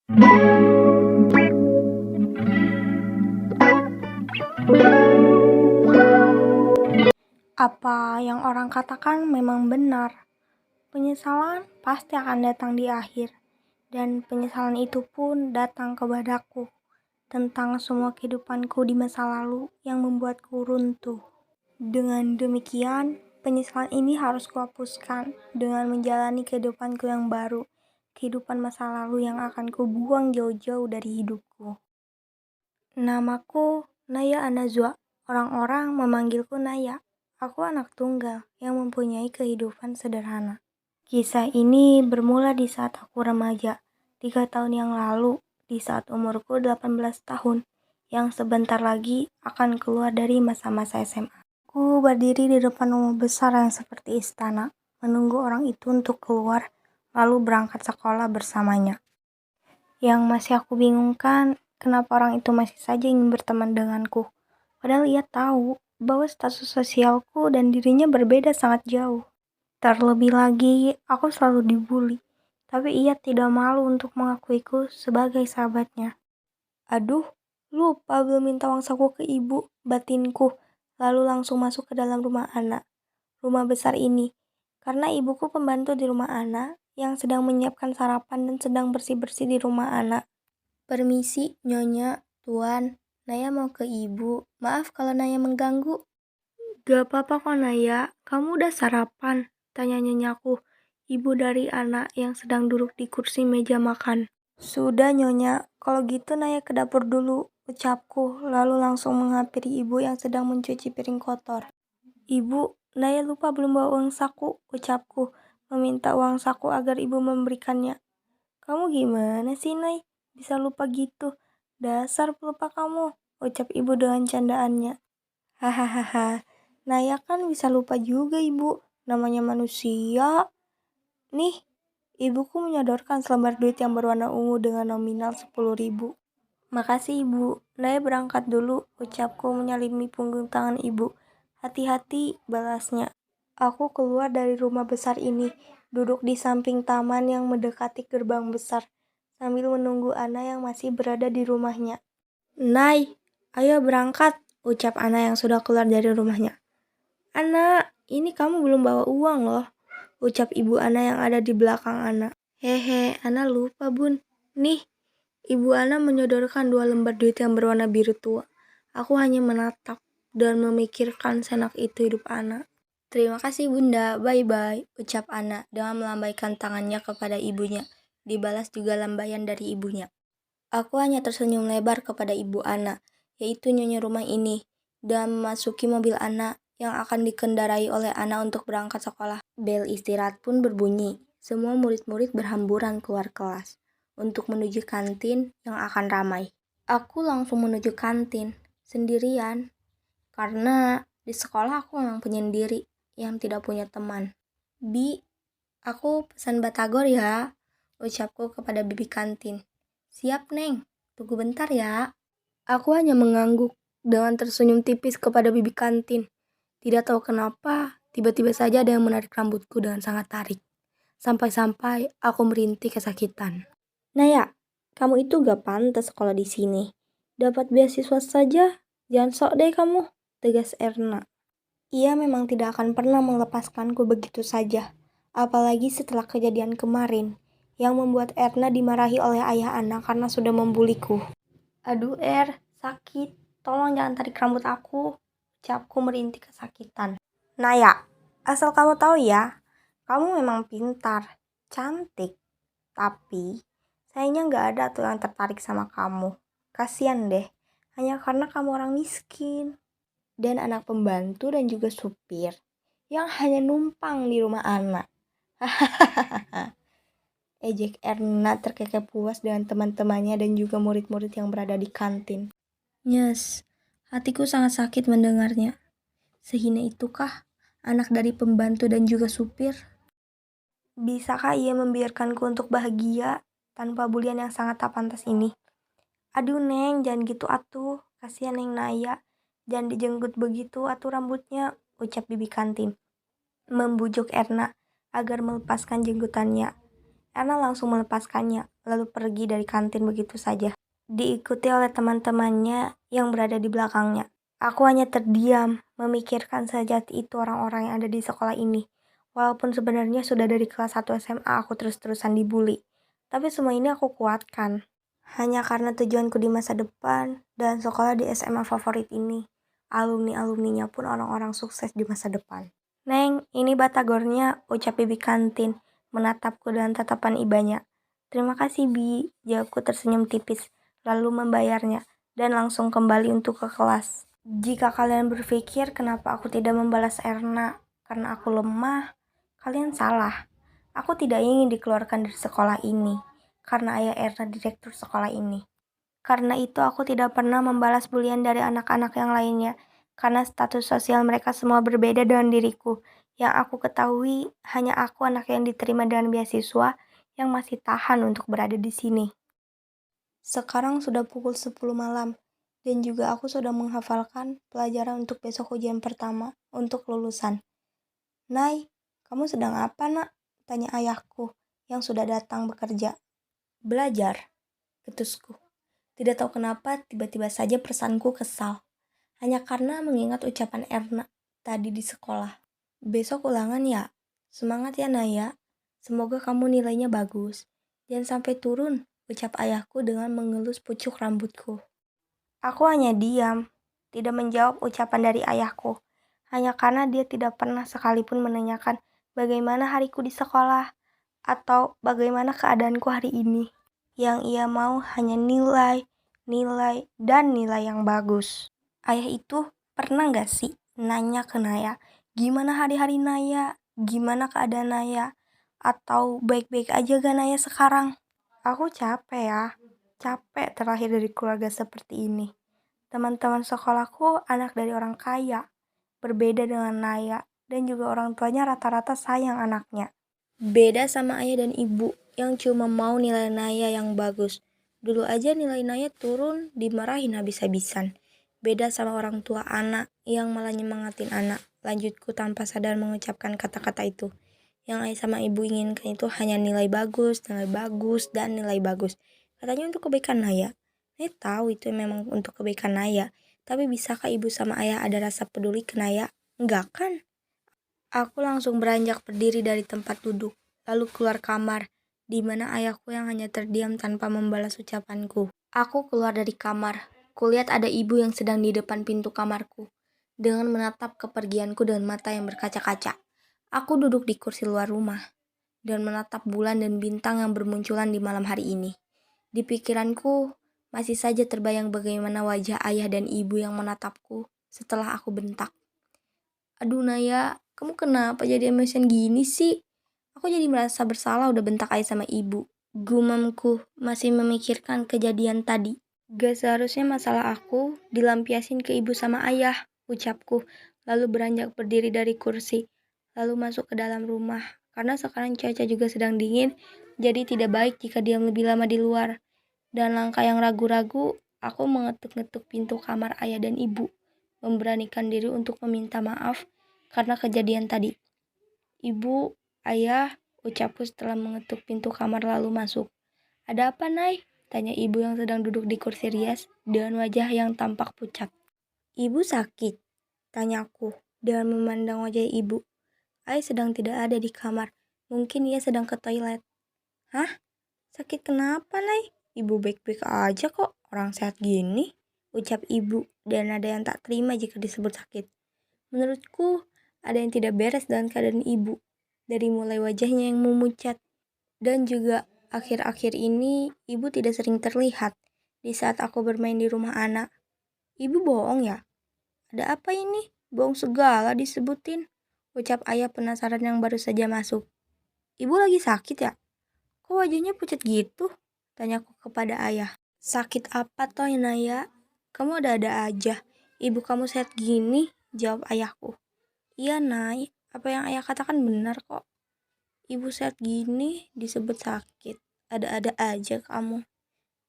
Apa yang orang katakan memang benar. Penyesalan pasti akan datang di akhir. Dan penyesalan itu pun datang kepadaku tentang semua kehidupanku di masa lalu yang membuatku runtuh. Dengan demikian, penyesalan ini harus kuhapuskan dengan menjalani kehidupanku yang baru. Kehidupan masa lalu yang akan kubuang jauh-jauh dari hidupku. Namaku Naya Anazwa. Orang-orang memanggilku Naya. Aku anak tunggal yang mempunyai kehidupan sederhana. Kisah ini bermula di saat aku remaja, 3 tahun yang lalu, di saat umurku 18 tahun, yang sebentar lagi akan keluar dari masa-masa SMA. Aku berdiri di depan rumah besar yang seperti istana, menunggu orang itu untuk keluar, lalu berangkat sekolah bersamanya. Yang masih aku bingungkan, kenapa orang itu masih saja ingin berteman denganku. Padahal ia tahu bahwa status sosialku dan dirinya berbeda sangat jauh. Terlebih lagi, aku selalu dibully. Tapi ia tidak malu untuk mengakuiku sebagai sahabatnya. Aduh, lupa belum minta uang saku ke ibu, batinku. Lalu langsung masuk ke dalam rumah anak. Rumah besar ini. Karena ibuku pembantu di rumah anak yang sedang menyiapkan sarapan dan sedang bersih-bersih di rumah anak. Permisi, Nyonya, Tuan. Naya mau ke ibu. Maaf kalau Naya mengganggu. Gak apa-apa kok Naya, kamu udah sarapan? Tanya nyenyaku, ibu dari anak yang sedang duduk di kursi meja makan. Sudah Nyonya, kalau gitu Naya ke dapur dulu, ucapku, lalu langsung menghampiri ibu yang sedang mencuci piring kotor. Ibu, Naya lupa belum bawa uang saku, ucapku, meminta uang saku agar ibu memberikannya. Kamu gimana sih Nay? Bisa lupa gitu? Dasar pelupa kamu, ucap ibu dengan candaannya. Hahaha, Naya kan bisa lupa juga ibu, namanya manusia. Nih, ibuku menyodorkan selembar duit yang berwarna ungu dengan nominal 10.000. Makasih ibu, Naya berangkat dulu, ucapku menyalimi punggung tangan ibu. Hati-hati, balasnya. Aku keluar dari rumah besar ini, duduk di samping taman yang mendekati gerbang besar, sambil menunggu Ana yang masih berada di rumahnya. Nay, ayo berangkat, ucap Ana yang sudah keluar dari rumahnya. Ana, ini kamu belum bawa uang loh, ucap ibu Ana yang ada di belakang Ana. Hehe, Ana lupa bun. Nih, ibu Ana menyodorkan 2 lembar duit yang berwarna biru tua. Aku hanya menatap dan memikirkan senak itu hidup Ana. Terima kasih bunda, bye-bye, ucap Ana dengan melambaikan tangannya kepada ibunya. Dibalas juga lambaian dari ibunya. Aku hanya tersenyum lebar kepada ibu Ana, yaitu nyonya rumah ini, dan memasuki mobil Ana yang akan dikendarai oleh Ana untuk berangkat sekolah. Bel istirahat pun berbunyi. Semua murid-murid berhamburan keluar kelas untuk menuju kantin yang akan ramai. Aku langsung menuju kantin, sendirian, karena di sekolah aku memang penyendiri yang tidak punya teman. Bi, aku pesan batagor ya, ucapku kepada bibi kantin. Siap, Neng. Tunggu bentar ya. Aku hanya mengangguk dengan tersenyum tipis kepada bibi kantin. Tidak tahu kenapa, tiba-tiba saja ada yang menarik rambutku dengan sangat tarik. Sampai-sampai aku merintih kesakitan. Naya, kamu itu gak pantas sekolah di sini. Dapat beasiswa saja, jangan sok deh kamu, tegas Erna. Ia memang tidak akan pernah melepaskanku begitu saja, apalagi setelah kejadian kemarin yang membuat Erna dimarahi oleh ayah Ana karena sudah membuliku. Aduh sakit, tolong jangan tarik rambut aku, ucapku merintih kesakitan. Naya, asal kamu tahu ya, kamu memang pintar, cantik, tapi sayangnya gak ada tuh yang tertarik sama kamu. Kasian deh, hanya karena kamu orang miskin dan anak pembantu dan juga supir yang hanya numpang di rumah anak. Hahaha. Ejek Erna terkekeh puas dengan teman-temannya dan juga murid-murid yang berada di kantin. Nyes, hatiku sangat sakit mendengarnya. Sehina itukah anak dari pembantu dan juga supir? Bisakah ia membiarkanku untuk bahagia tanpa bulian yang sangat tak pantas ini? Aduh Neng, jangan gitu atuh. Kasihan Neng Naya. Jangan dijenggut begitu atuh rambutnya, ucap bibi kantin. Membujuk Erna agar melepaskan jenggutannya. Erna langsung melepaskannya, lalu pergi dari kantin begitu saja. Diikuti oleh teman-temannya yang berada di belakangnya. Aku hanya terdiam, memikirkan sejati itu orang-orang yang ada di sekolah ini. Walaupun sebenarnya sudah dari kelas 1 SMA aku terus-terusan dibully. Tapi semua ini aku kuatkan. Hanya karena tujuanku di masa depan dan sekolah di SMA favorit ini. Alumni-alumninya pun orang-orang sukses di masa depan. Neng, ini batagornya, ucap Bibi kantin, menatapku dengan tatapan ibanya. Terima kasih, Bi, jawabku tersenyum tipis, lalu membayarnya, dan langsung kembali untuk ke kelas. Jika kalian berpikir kenapa aku tidak membalas Erna karena aku lemah, kalian salah. Aku tidak ingin dikeluarkan dari sekolah ini, karena ayah Erna direktur sekolah ini. Karena itu aku tidak pernah membalas bulian dari anak-anak yang lainnya, karena status sosial mereka semua berbeda dengan diriku. Yang aku ketahui, hanya aku anak yang diterima dengan beasiswa yang masih tahan untuk berada di sini. Sekarang sudah pukul 10 malam, dan juga aku sudah menghafalkan pelajaran untuk besok ujian pertama untuk lulusan. Nay, kamu sedang apa, nak? Tanya ayahku yang sudah datang bekerja. Belajar, ketusku. Tidak tahu kenapa tiba-tiba saja perasaanku kesal. Hanya karena mengingat ucapan Erna tadi di sekolah. Besok ulangan ya? Semangat ya Naya. Semoga kamu nilainya bagus. Jangan sampai turun, ucap ayahku dengan mengelus pucuk rambutku. Aku hanya diam, tidak menjawab ucapan dari ayahku. Hanya karena dia tidak pernah sekalipun menanyakan bagaimana hariku di sekolah atau bagaimana keadaanku hari ini. Yang ia mau hanya nilai, dan nilai yang bagus. Ayah itu pernah gak sih nanya ke Naya, gimana hari-hari Naya, gimana keadaan Naya, atau baik-baik aja gak Naya sekarang? Aku capek ya, capek terlahir dari keluarga seperti ini. Teman-teman sekolahku anak dari orang kaya, berbeda dengan Naya, dan juga orang tuanya rata-rata sayang anaknya. Beda sama ayah dan ibu yang cuma mau nilai Naya yang bagus. Dulu aja nilai Naya turun, dimarahin habis-habisan. Beda sama orang tua anak yang malah nyemangatin anak. Lanjutku tanpa sadar mengucapkan kata-kata itu. Yang ayah sama ibu inginkan itu hanya nilai bagus, dan nilai bagus. Katanya untuk kebaikan Naya. Naya tahu itu memang untuk kebaikan Naya. Tapi bisakah ibu sama ayah ada rasa peduli ke Naya? Enggak kan? Aku langsung beranjak berdiri dari tempat duduk, lalu keluar kamar, di mana ayahku yang hanya terdiam tanpa membalas ucapanku. Aku keluar dari kamar, kulihat ada ibu yang sedang di depan pintu kamarku, dengan menatap kepergianku dengan mata yang berkaca-kaca. Aku duduk di kursi luar rumah, dan menatap bulan dan bintang yang bermunculan di malam hari ini. Di pikiranku, masih saja terbayang bagaimana wajah ayah dan ibu yang menatapku setelah aku bentak. Aduh Naya, kamu kenapa jadi emosian gini sih? Aku jadi merasa bersalah udah bentak ayah sama ibu. Gumamku masih memikirkan kejadian tadi. Gak seharusnya masalah aku dilampiasin ke ibu sama ayah, ucapku. Lalu beranjak berdiri dari kursi, lalu masuk ke dalam rumah. Karena sekarang cuaca juga sedang dingin, jadi tidak baik jika diam lebih lama di luar. Dan langkah yang ragu-ragu, aku mengetuk-ngetuk pintu kamar ayah dan ibu. Memberanikan diri untuk meminta maaf karena kejadian tadi. Ibu, ayah, ucapku setelah mengetuk pintu kamar lalu masuk. Ada apa, Nay? Tanya ibu yang sedang duduk di kursi rias dengan wajah yang tampak pucat. Ibu sakit? Tanyaku dengan memandang wajah ibu. Ayah sedang tidak ada di kamar. Mungkin ia sedang ke toilet. Hah? Sakit kenapa, Nay? Ibu baik-baik aja kok, orang sehat gini, ucap ibu dan ada yang tak terima jika disebut sakit. Menurutku, ada yang tidak beres dengan keadaan ibu, dari mulai wajahnya yang memucat. Dan juga akhir-akhir ini, ibu tidak sering terlihat di saat aku bermain di rumah anak. Ibu bohong ya? Ada apa ini? Bohong segala disebutin, ucap ayah penasaran yang baru saja masuk. Ibu lagi sakit ya? Kok wajahnya pucat gitu? Tanyaku kepada ayah. Sakit apa toh Naya? Kamu ada-ada aja. Ibu kamu sehat gini? Jawab ayahku. Iya Nay, apa yang ayah katakan benar kok. Ibu sehat gini disebut sakit. Ada-ada aja kamu.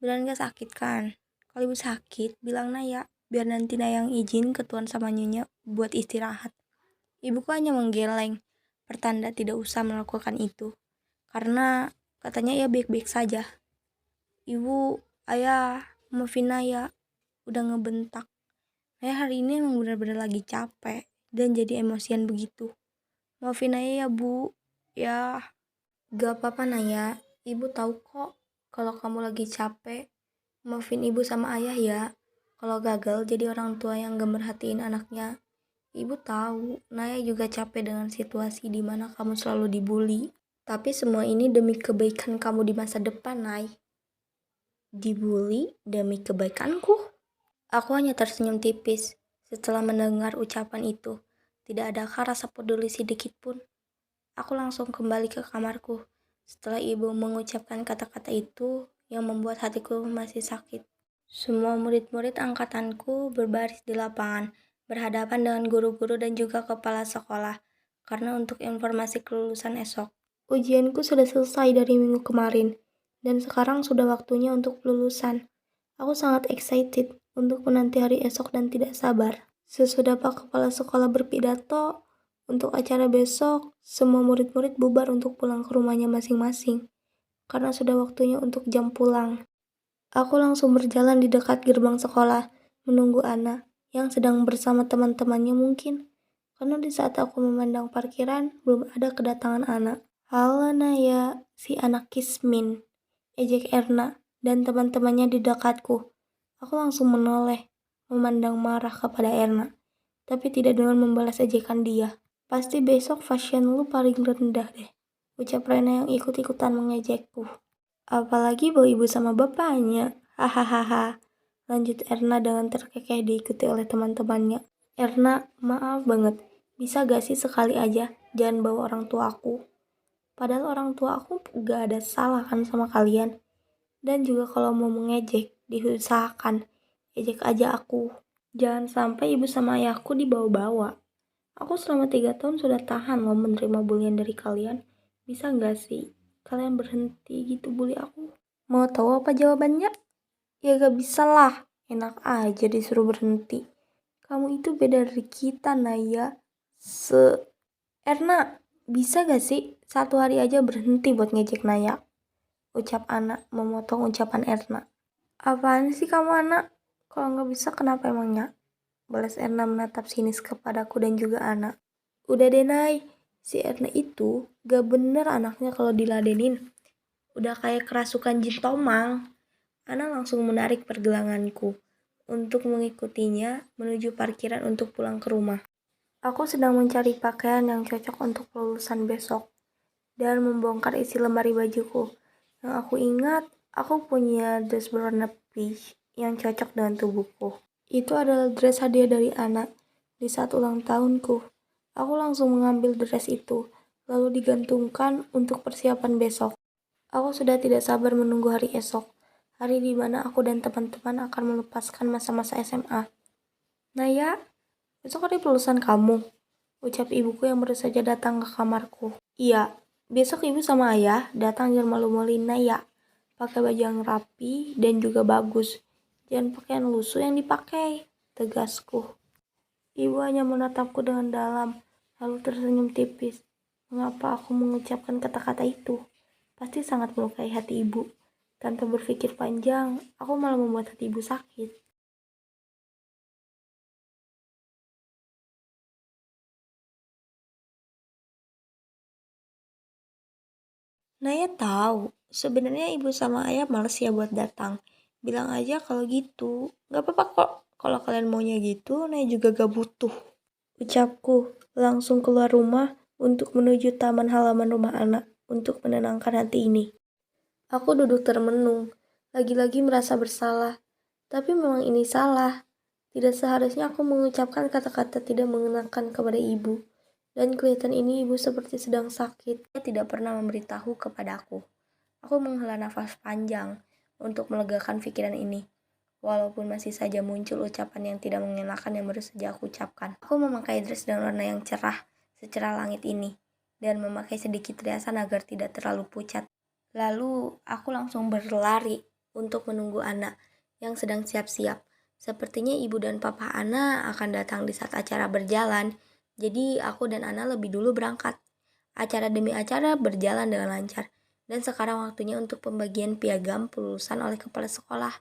Beneran gak sakit kan? Kalau ibu sakit, bilang Naya. Biar nanti Naya yang izin ke Tuan sama Nyonya buat istirahat. Ibuku hanya menggeleng, pertanda tidak usah melakukan itu. Karena katanya ia baik-baik saja. Ibu, ayah, maafin Naya udah ngebentak. Naya hari ini emang bener-bener lagi capek dan jadi emosian begitu. Maafin Naya ya Bu. Ya, gak apa-apa Naya. Ibu tahu kok kalau kamu lagi capek. Maafin ibu sama ayah ya. Kalau gagal jadi orang tua yang gak merhatiin anaknya. Ibu tahu, Naya juga capek dengan situasi di mana kamu selalu dibully. Tapi semua ini demi kebaikan kamu di masa depan, Nay. Dibully demi kebaikanku? Aku hanya tersenyum tipis setelah mendengar ucapan itu. Tidak adakah rasa peduli sedikit pun? Aku langsung kembali ke kamarku setelah ibu mengucapkan kata-kata itu yang membuat hatiku masih sakit. Semua murid-murid angkatanku berbaris di lapangan, berhadapan dengan guru-guru dan juga kepala sekolah, karena untuk informasi kelulusan esok. Ujianku sudah selesai dari minggu kemarin, dan sekarang sudah waktunya untuk kelulusan. Aku sangat excited untuk menanti hari esok dan tidak sabar. Sesudah Pak Kepala Sekolah berpidato, untuk acara besok, semua murid-murid bubar untuk pulang ke rumahnya masing-masing, karena sudah waktunya untuk jam pulang. Aku langsung berjalan di dekat gerbang sekolah, menunggu Ana, yang sedang bersama teman-temannya mungkin. Karena di saat aku memandang parkiran, belum ada kedatangan Ana. Halo Naya, si anak Kismin, ejek Erna, dan teman-temannya di dekatku. Aku langsung menoleh, memandang marah kepada Erna, tapi tidak dengan membalas ejekan dia. Pasti besok fashion lu paling rendah deh, ucap Rena yang ikut-ikutan mengejekku. Apalagi bawa ibu sama bapaknya. Hahaha. Lanjut Erna dengan terkekeh diikuti oleh teman-temannya. Erna, maaf banget. Bisa gak sih sekali aja jangan bawa orang tua aku? Padahal orang tua aku gak ada salah kan sama kalian. Dan juga kalau mau mengejek, diusahakan. Ejek aja aku. Jangan sampai ibu sama ayahku dibawa-bawa. Aku selama 3 tahun sudah tahan loh menerima bulian dari kalian. Bisa gak sih kalian berhenti gitu bully aku? Mau tahu apa jawabannya? Ya gak bisa lah. Enak aja disuruh berhenti. Kamu itu beda dari kita, Naya. Erna, bisa gak sih satu hari aja berhenti buat ngejek Naya? Ucap Ana memotong ucapan Erna. Apaan sih kamu, Ana? Kalau gak bisa kenapa emangnya? Balas Erna menatap sinis kepadaku dan juga Ana. Udah deh, Nay. Si Erna itu gak bener anaknya kalau diladenin. Udah kayak kerasukan jin tomang. Ana langsung menarik pergelanganku untuk mengikutinya menuju parkiran untuk pulang ke rumah. Aku sedang mencari pakaian yang cocok untuk kelulusan besok dan membongkar isi lemari bajuku. Yang aku ingat, aku punya dress berwarna peach yang cocok dengan tubuhku. Itu adalah dress hadiah dari Ana di saat ulang tahunku. Aku langsung mengambil dress itu, lalu digantungkan untuk persiapan besok. Aku sudah tidak sabar menunggu hari esok, hari di mana aku dan teman-teman akan melepaskan masa-masa SMA. Naya, besok hari kelulusan kamu, ucap ibuku yang baru saja datang ke kamarku. Iya, besok ibu sama ayah datang dan malu-maluin Naya. Pakai baju yang rapi dan juga bagus. Jangan pakaian lusuh yang dipakai, tegasku. Ibu hanya menatapku dengan dalam, lalu tersenyum tipis. Mengapa aku mengucapkan kata-kata itu? Pasti sangat melukai hati ibu. Tanpa berpikir panjang, aku malah membuat hati ibu sakit. Naya tahu, sebenarnya ibu sama ayah males ya buat datang. Bilang aja kalau gitu. Gak apa-apa kok. Kalau kalian maunya gitu, Naya juga gak butuh. Ucapku, langsung keluar rumah untuk menuju taman halaman rumah anak untuk menenangkan hati ini. Aku duduk termenung, lagi-lagi merasa bersalah. Tapi memang ini salah. Tidak seharusnya aku mengucapkan kata-kata tidak mengenakan kepada ibu. Dan kelihatan ini ibu seperti sedang sakit. Dia tidak pernah memberitahu kepada aku. Aku menghela nafas panjang untuk melegakan pikiran ini. Walaupun masih saja muncul ucapan yang tidak mengenakan yang baru saja aku ucapkan. Aku memakai dress dengan warna yang cerah, secerah langit ini. Dan memakai sedikit riasan agar tidak terlalu pucat. Lalu aku langsung berlari untuk menunggu Ana yang sedang siap-siap. Sepertinya ibu dan papa Ana akan datang di saat acara berjalan, jadi aku dan Ana lebih dulu berangkat. Acara demi acara berjalan dengan lancar, Dan sekarang waktunya untuk pembagian piagam kelulusan oleh kepala sekolah.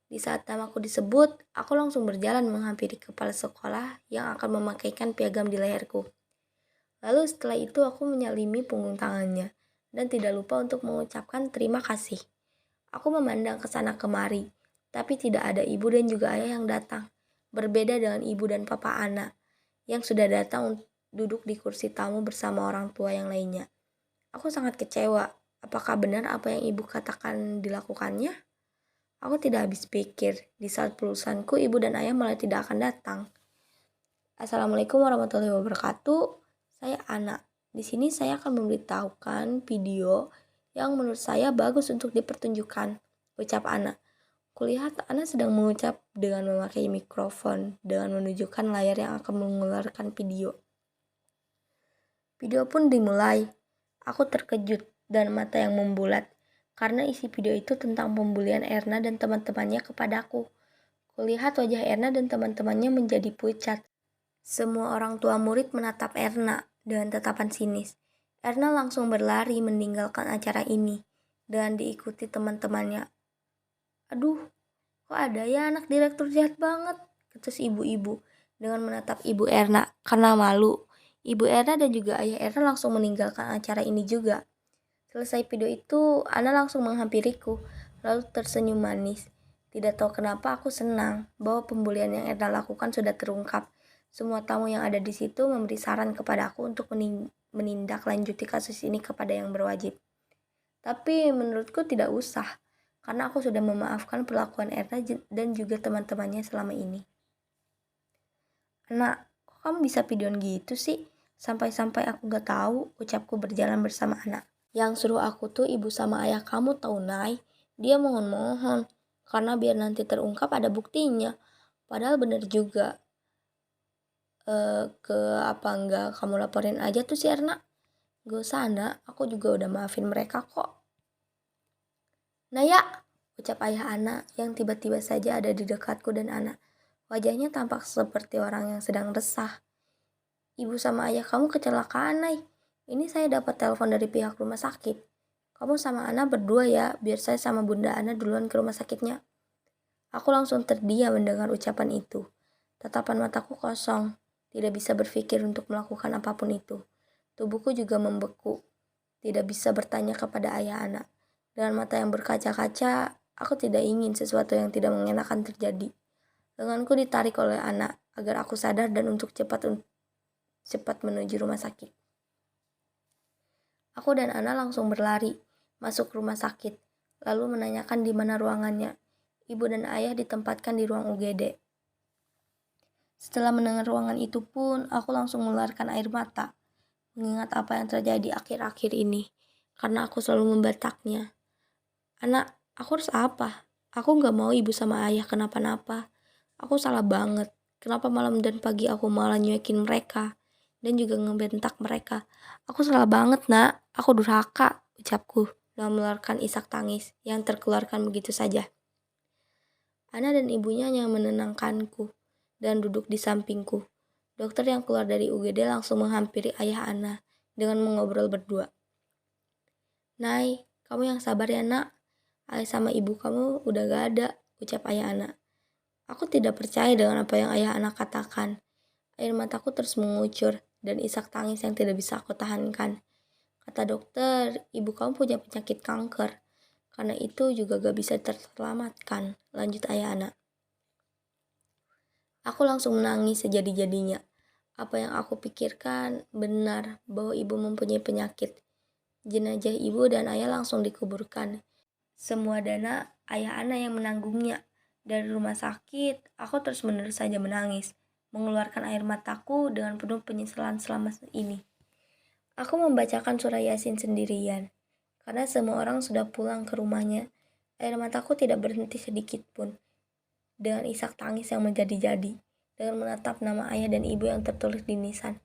Di saat namaku disebut, aku langsung berjalan menghampiri kepala sekolah yang akan memakaikan piagam di leherku. Lalu setelah itu aku menyalimi punggung tangannya dan tidak lupa untuk mengucapkan terima kasih. Aku memandang ke sana kemari, tapi tidak ada ibu dan juga ayah yang datang. Berbeda dengan ibu dan papa Ana yang sudah datang duduk di kursi tamu bersama orang tua yang lainnya. Aku sangat kecewa. Apakah benar apa yang ibu katakan dilakukannya? Aku tidak habis pikir. Di saat kelulusanku, ibu dan ayah malah tidak akan datang. Assalamualaikum warahmatullahi wabarakatuh. Saya Ana. Di sini saya akan memberitahukan video yang menurut saya bagus untuk dipertunjukkan. Ucap Ana. Kulihat Ana sedang mengucap dengan memakai mikrofon dengan menunjukkan layar yang akan mengeluarkan video. Video pun dimulai. Aku terkejut dan mata yang membulat karena isi video itu tentang pembulian Erna dan teman-temannya kepadaku. Kulihat wajah Erna dan teman-temannya menjadi pucat. Semua orang tua murid menatap Erna dengan tatapan sinis. Erna langsung berlari meninggalkan acara ini dan diikuti teman-temannya. Aduh, kok ada ya anak direktur jahat banget, ketus ibu-ibu dengan menatap ibu Erna karena malu. Ibu Erna dan juga ayah Erna langsung meninggalkan acara ini juga. Selesai video itu, Ana langsung menghampiriku, lalu tersenyum manis. Tidak tahu kenapa aku senang bahwa pembulian yang Erna lakukan sudah terungkap. Semua tamu yang ada di situ memberi saran kepada aku untuk menindaklanjuti kasus ini kepada yang berwajib. Tapi menurutku tidak usah, karena aku sudah memaafkan perlakuan Erna dan juga teman-temannya selama ini. Anak, kok kamu bisa videoan gitu sih? Sampai-sampai aku gak tahu, ucapku berjalan bersama anak. Yang suruh aku tuh ibu sama ayah kamu tahu, Nay. Dia mohon-mohon, karena biar nanti terungkap ada buktinya. Padahal bener juga. Ke apa enggak kamu laporin aja tuh si Erna? Gak usah, Ana. Aku juga udah maafin mereka kok. Naya, ucap ayah Ana yang tiba-tiba saja ada di dekatku dan Ana. Wajahnya tampak seperti orang yang sedang resah. Ibu sama ayah kamu kecelakaan, Nay. Ini saya dapat telepon dari pihak rumah sakit. Kamu sama Ana berdua ya, biar saya sama Bunda Ana duluan ke rumah sakitnya. Aku langsung terdiam mendengar ucapan itu. Tatapan mataku kosong, tidak bisa berpikir untuk melakukan apapun itu. Tubuhku juga membeku, tidak bisa bertanya kepada ayah Ana. Dengan mata yang berkaca-kaca, aku tidak ingin sesuatu yang tidak mengenakan terjadi. Lenganku ditarik oleh Ana agar aku sadar dan untuk cepat menuju rumah sakit. Aku dan Ana langsung berlari masuk rumah sakit, lalu menanyakan di mana ruangannya. Ibu dan ayah ditempatkan di ruang UGD. Setelah mendengar ruangan itu pun, aku langsung mengeluarkan air mata, mengingat apa yang terjadi akhir-akhir ini, karena aku selalu membataknya. Anak, aku harus apa? Aku gak mau ibu sama ayah kenapa-napa. Aku salah banget. Kenapa malam dan pagi aku malah nyuekin mereka dan juga ngebentak mereka. Aku salah banget, Nak. Aku durhaka, ucapku dengan mengeluarkan isak tangis yang terkeluarkan begitu saja. Ana dan ibunya hanya menenangkanku dan duduk di sampingku. Dokter yang keluar dari UGD langsung menghampiri ayah Ana dengan mengobrol berdua. Nay, kamu yang sabar ya, Nak. Ayah sama ibu kamu udah gak ada, ucap ayah Ana. Aku tidak percaya dengan apa yang ayah Ana katakan. Air mataku terus mengucur dan isak tangis yang tidak bisa aku tahankan. Kata dokter, ibu kamu punya penyakit kanker. Karena itu juga gak bisa terselamatkan, lanjut ayah Ana. Aku langsung menangis sejadi-jadinya. Apa yang aku pikirkan benar bahwa ibu mempunyai penyakit. Jenazah ibu dan ayah langsung dikuburkan. Semua dana ayah Ana yang menanggungnya. Dari rumah sakit, aku terus-menerus saja menangis, mengeluarkan air mataku dengan penuh penyesalan selama ini. Aku membacakan surah Yasin sendirian, karena semua orang sudah pulang ke rumahnya. Air mataku tidak berhenti sedikit pun. Dengan isak tangis yang menjadi-jadi, dengan menatap nama ayah dan ibu yang tertulis di nisan.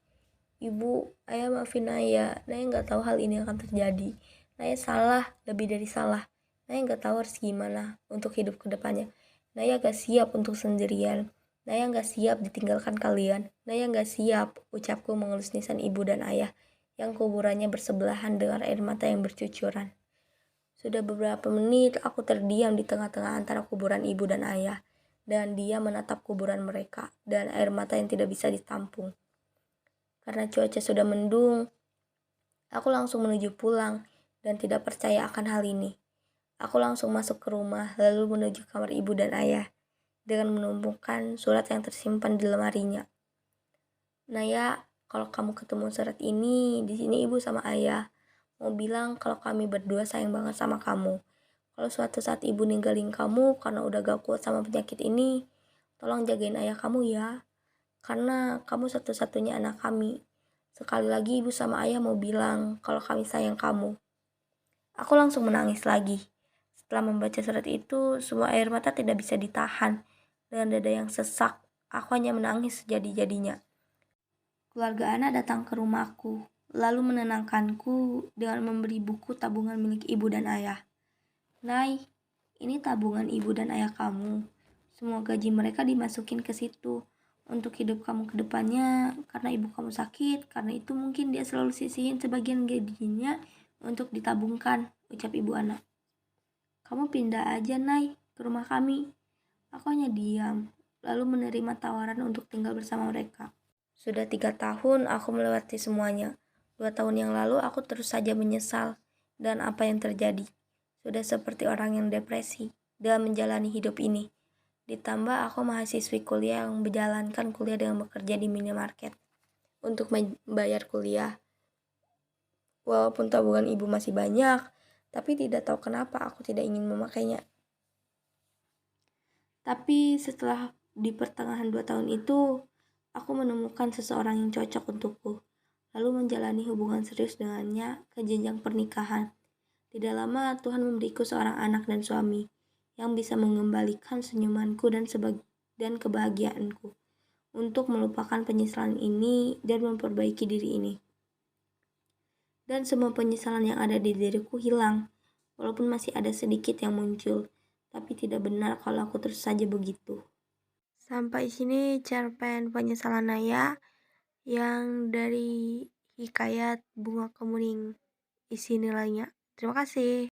Ibu, ayah maafin Naya. Naya gak tahu hal ini akan terjadi. Naya salah, lebih dari salah. Naya gak tahu harus gimana untuk hidup ke depannya. Naya gak siap untuk sendirian. Naya gak siap ditinggalkan kalian. Naya gak siap, ucapku mengelus nisan ibu dan ayah yang kuburannya bersebelahan dengan air mata yang bercucuran. Sudah beberapa menit aku terdiam di tengah-tengah antara kuburan ibu dan ayah, dan dia menatap kuburan mereka dan air mata yang tidak bisa ditampung. Karena cuaca sudah mendung, aku langsung menuju pulang dan tidak percaya akan hal ini. Aku langsung masuk ke rumah lalu menuju kamar ibu dan ayah dengan menumpukan surat yang tersimpan di lemarinya. Naya, kalau kamu ketemu surat ini, di sini ibu sama ayah mau bilang kalau kami berdua sayang banget sama kamu. Kalau suatu saat ibu ninggalin kamu karena udah gak kuat sama penyakit ini, tolong jagain ayah kamu ya. Karena kamu satu-satunya anak kami. Sekali lagi ibu sama ayah mau bilang kalau kami sayang kamu. Aku langsung menangis lagi. Setelah membaca surat itu, semua air mata tidak bisa ditahan. Dengan dada yang sesak, aku hanya menangis sejadi-jadinya. Keluarga Ana datang ke rumahku, lalu menenangkanku dengan memberi buku tabungan milik ibu dan ayah. Nay, ini tabungan ibu dan ayah kamu. Semua gaji mereka dimasukin ke situ untuk hidup kamu ke depannya. Karena ibu kamu sakit, karena itu mungkin dia selalu sisihin sebagian gajinya untuk ditabungkan, ucap ibu Ana. Kamu pindah aja, Nay, ke rumah kami. Aku hanya diam, lalu menerima tawaran untuk tinggal bersama mereka. Sudah 3 tahun aku melewati semuanya. 2 tahun yang lalu aku terus saja menyesal dan apa yang terjadi. Sudah seperti orang yang depresi dalam menjalani hidup ini. Ditambah aku mahasiswi kuliah yang menjalankan kuliah dengan bekerja di minimarket untuk membayar kuliah. Walaupun tabungan ibu masih banyak, tapi tidak tahu kenapa aku tidak ingin memakainya. Tapi setelah di pertengahan 2 tahun itu, aku menemukan seseorang yang cocok untukku, lalu menjalani hubungan serius dengannya ke jenjang pernikahan. Tidak lama Tuhan memberiku seorang anak dan suami yang bisa mengembalikan senyumanku dan kebahagiaanku untuk melupakan penyesalan ini dan memperbaiki diri ini. Dan semua penyesalan yang ada di diriku hilang, walaupun masih ada sedikit yang muncul, tapi tidak benar kalau aku terus saja begitu. Sampai sini cerpen penyesalan Naya yang dari Hikayat Bunga Kemuning isi nilainya. Terima kasih.